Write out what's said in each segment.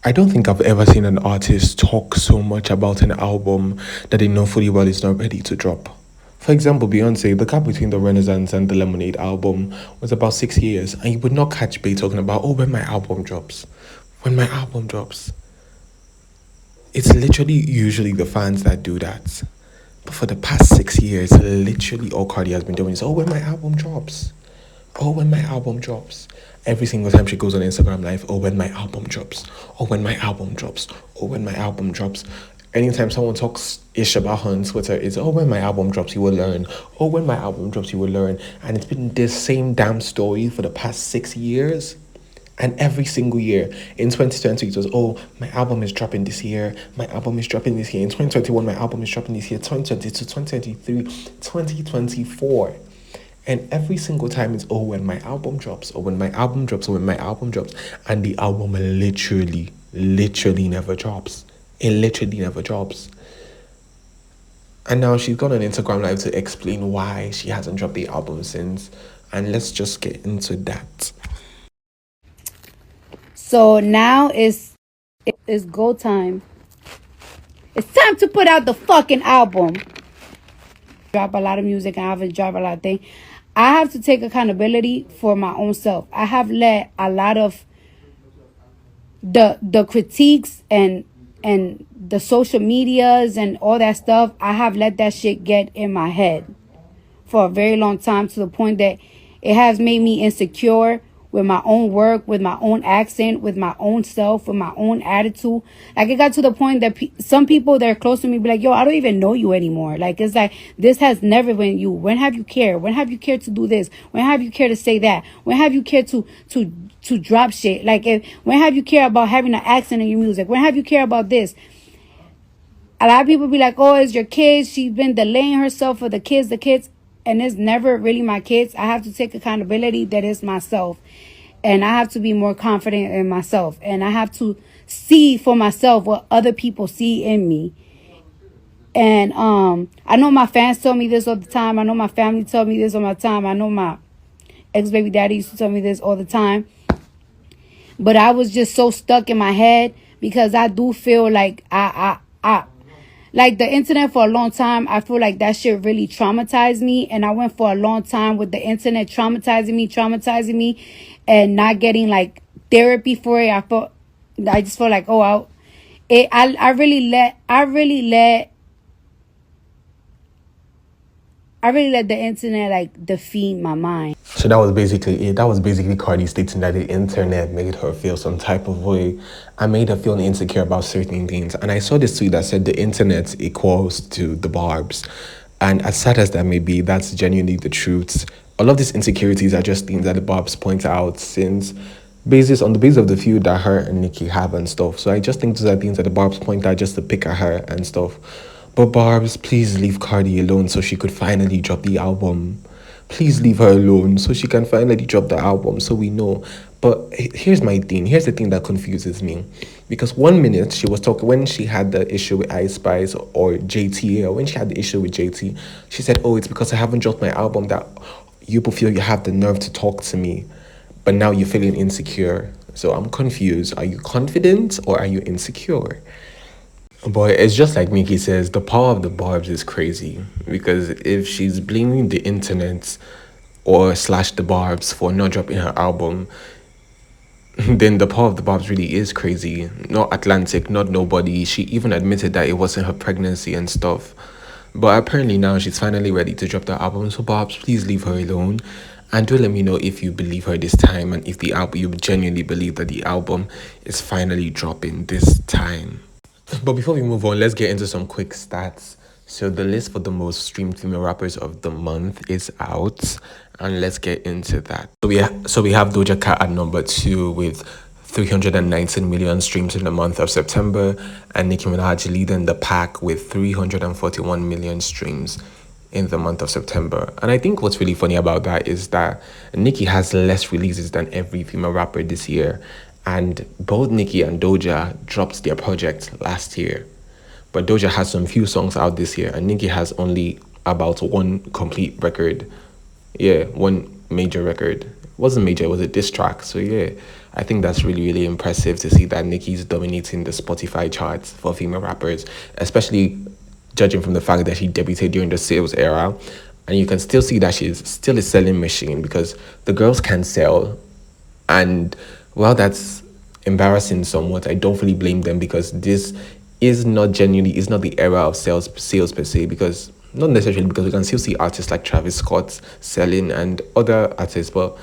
I don't think I've ever seen an artist talk so much about an album that they know fully well is not ready to drop. For example, Beyonce, the gap between the Renaissance and the Lemonade album was about 6 years, and you would not catch Bey talking about, oh, when my album drops. When my album drops. It's literally usually the fans that do that. But for the past 6 years, literally all Cardi has been doing is, oh, when my album drops. Oh, when my album drops. Every single time she goes on Instagram Live, oh, when my album drops. Oh, when my album drops. Oh, when my album drops. Anytime someone talks ish about her on Twitter, it's, oh, when my album drops, you will learn. Oh, when my album drops, you will learn. And it's been this same damn story for the past 6 years. And every single year in 2020, it was, oh, my album is dropping this year. My album is dropping this year. In 2021, my album is dropping this year. 2022, 2023, 2024. And every single time it's, oh, when my album drops, or when my album drops, or when my album drops. And the album literally never drops. It literally never drops. And now she's gone on Instagram Live to explain why she hasn't dropped the album since. And let's just get into that. So now it's go time. It's time to put out the fucking album. Drop a lot of music and I haven't dropped a lot of things. I have to take accountability for my own self. I have let a lot of the critiques and the social medias and all that stuff, I have let that shit get in my head for a very long time, to the point that it has made me insecure with my own work, with my own accent, with my own self, with my own attitude. Like, it got to the point that some people that are close to me be like, yo, I don't even know you anymore. Like, it's like, this has never been you. When have you cared? When have you cared to do this? When have you cared to say that? When have you cared to drop shit? Like, when have you cared about having an accent in your music? When have you cared about this? A lot of people be like, oh, it's your kids. She's been delaying herself for the kids. And it's never really my kids. I have to take accountability that it's myself. And I have to be more confident in myself. And I have to see for myself what other people see in me. And I know my fans tell me this all the time. I know my family tell me this all the time. I know my ex-baby daddy used to tell me this all the time. But I was just so stuck in my head, because I do feel like like the internet for a long time, I feel like that shit really traumatized me. And I went for a long time with the internet traumatizing me and not getting like therapy for it. I just felt like, oh, I really let the internet like defeat my mind. So that was basically it. That was basically Cardi stating that the internet made her feel some type of way and made her feel insecure about certain things. And I saw this tweet that said the internet equals to the barbs. And as sad as that may be, that's genuinely the truth. All of these insecurities are just things that the barbs point out since on the basis of the feud that her and Nicki have and stuff. So I just think those are things that the barbs point out just to pick at her and stuff. But Barbs, please leave Cardi alone so she could finally drop the album. Please leave her alone so she can finally drop the album so we know. But here's my thing. Here's the thing that confuses me. Because 1 minute she was talking, when she had the issue with Ice Spice or JT, or when she had the issue with JT, she said, oh, it's because I haven't dropped my album that you feel you have the nerve to talk to me. But now you're feeling insecure. So I'm confused. Are you confident or are you insecure? Boy, it's just like Mickey says, the power of the barbs is crazy. Because if she's blaming the internet or slash the barbs for not dropping her album, then the power of the barbs really is crazy. Not Atlantic, not nobody. She even admitted that it wasn't her pregnancy and stuff. But apparently now she's finally ready to drop the album. So Barbs, please leave her alone. And do let me know if you believe her this time and if the album, you genuinely believe that the album is finally dropping this time. But before we move on, let's get into some quick stats. So the list for the most streamed female rappers of the month is out, and let's get into that. So we have Doja Cat at number 2 with 319 million streams in the month of September, and Nicki Minaj leading the pack with 341 million streams in the month of September. And I think what's really funny about that is that Nicki has less releases than every female rapper this year. And both Nicki and Doja dropped their project last year. But Doja has some few songs out this year, and Nicki has only about one complete record. Yeah, one major record. It wasn't major, it was a diss track. So yeah, I think that's really, really impressive to see that Nicki's dominating the Spotify charts for female rappers, especially judging from the fact that she debuted during the sales era. And you can still see that she's still a selling machine because the girls can sell. And while that's embarrassing somewhat, I don't fully blame them because this is not the era of sales per se, because not necessarily, because we can still see artists like Travis Scott selling and other artists, but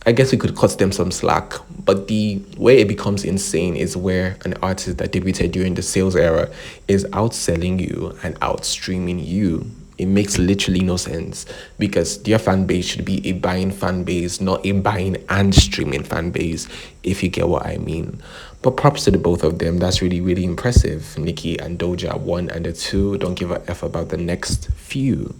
I guess we could cut them some slack. But the way it becomes insane is where an artist that debuted during the sales era is outselling you and outstreaming you. It makes literally no sense because their fan base should be a buying fan base, not a buying and streaming fan base, if you get what I mean. But props to the both of them. That's really, really impressive. Nicki and Doja, one and the two. Don't give a F about the next few.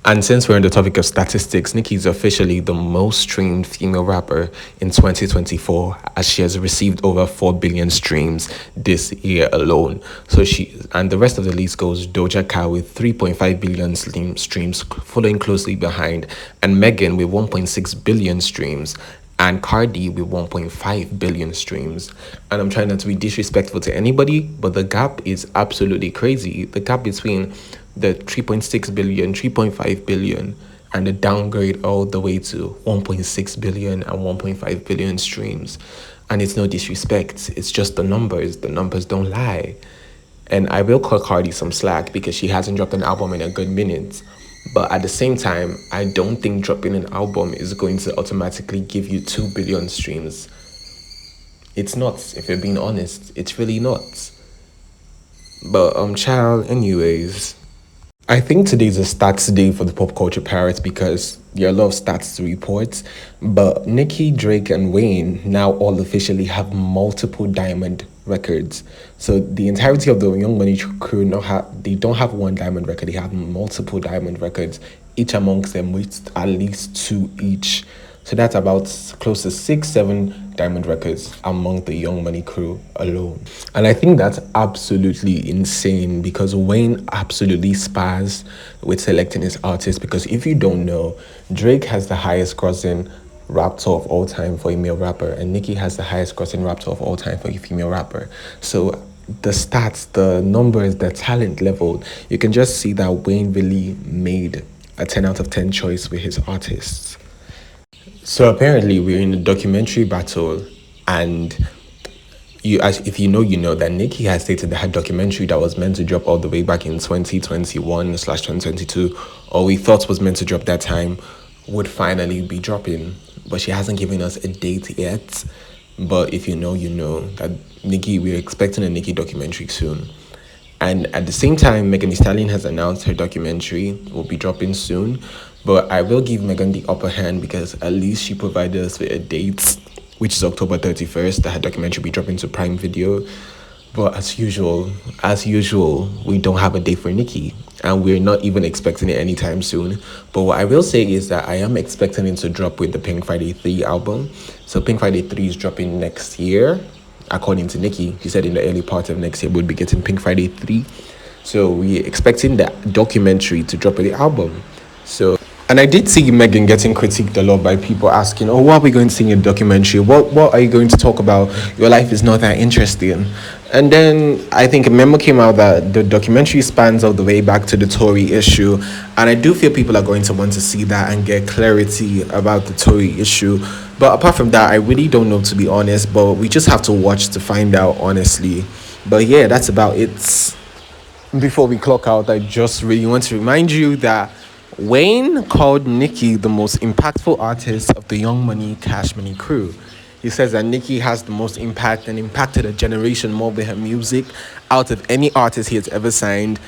And since we're on the topic of statistics, Nicki is officially the most streamed female rapper in 2024, as she has received over 4 billion streams this year alone. So and the rest of the list goes Doja Cat with 3.5 billion streams, following closely behind, and Megan with 1.6 billion streams, and Cardi with 1.5 billion streams. And I'm trying not to be disrespectful to anybody, but the gap is absolutely crazy. The gap between the 3.6 billion, 3.5 billion, and the downgrade all the way to 1.6 billion and 1.5 billion streams. And it's no disrespect, it's just the numbers. The numbers don't lie. And I will cut Cardi some slack because she hasn't dropped an album in a good minute. But at the same time, I don't think dropping an album is going to automatically give you 2 billion streams. It's not, if you're being honest. It's really not. But, child, anyways, I think today's a stats day for the pop culture pirates because there are a lot of stats to report. But Nicki, Drake, and Wayne now all officially have multiple diamond records. So the entirety of the Young Money crew they don't have one diamond record. They have multiple diamond records, each amongst them with at least 2 each. So that's about close to 6-7 diamond records among the Young Money crew alone. And I think that's absolutely insane because Wayne absolutely spars with selecting his artists. Because if you don't know, Drake has the highest grossing rap tour of all time for a male rapper, and Nicki has the highest grossing rap tour of all time for a female rapper. So the stats, the numbers, the talent level, you can just see that Wayne really made a 10 out of 10 choice with his artists. So apparently we're in a documentary battle, and if you know that Nicki has stated that her documentary that was meant to drop all the way back in 2021/2022, or we thought was meant to drop that time, would finally be dropping. But she hasn't given us a date yet. But if you know that we're expecting a Nicki documentary soon. And at the same time, Megan Thee Stallion has announced her documentary will be dropping soon. But I will give Megan the upper hand because at least she provided us with a date, which is October 31st, that her documentary will be dropping to Prime Video. But as usual, we don't have a date for Nicki. And we're not even expecting it anytime soon. But what I will say is that I am expecting it to drop with the Pink Friday 3 album. So Pink Friday 3 is dropping next year. According to Nicki, she said in the early part of next year we'll be getting Pink Friday 3. So we're expecting that documentary to drop with the album. And I did see Megan getting critiqued a lot by people asking, oh, what are we going to see in a documentary? What are you going to talk about? Your life is not that interesting. And then I think a memo came out that the documentary spans all the way back to the Tory issue. And I do feel people are going to want to see that and get clarity about the Tory issue. But apart from that, I really don't know, to be honest. But we just have to watch to find out, honestly. But yeah, that's about it. Before we clock out, I just really want to remind you that Wayne called Nicki the most impactful artist of the Young Money, Cash Money crew. He says that Nicki has the most impact and impacted a generation more with her music out of any artist he has ever signed.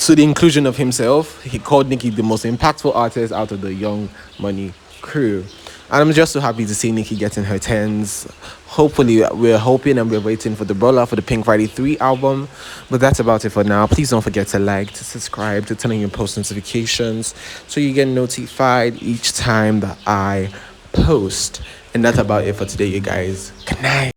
To the inclusion of himself, he called Nicki the most impactful artist out of the Young Money crew. And I'm just so happy to see Nicki getting her 10s. Hopefully, we're hoping and we're waiting for the rollout for the Pink Friday 3 album. But that's about it for now. Please don't forget to like, to subscribe, to turn on your post notifications so you get notified each time that I post. And that's about it for today, you guys. Good night.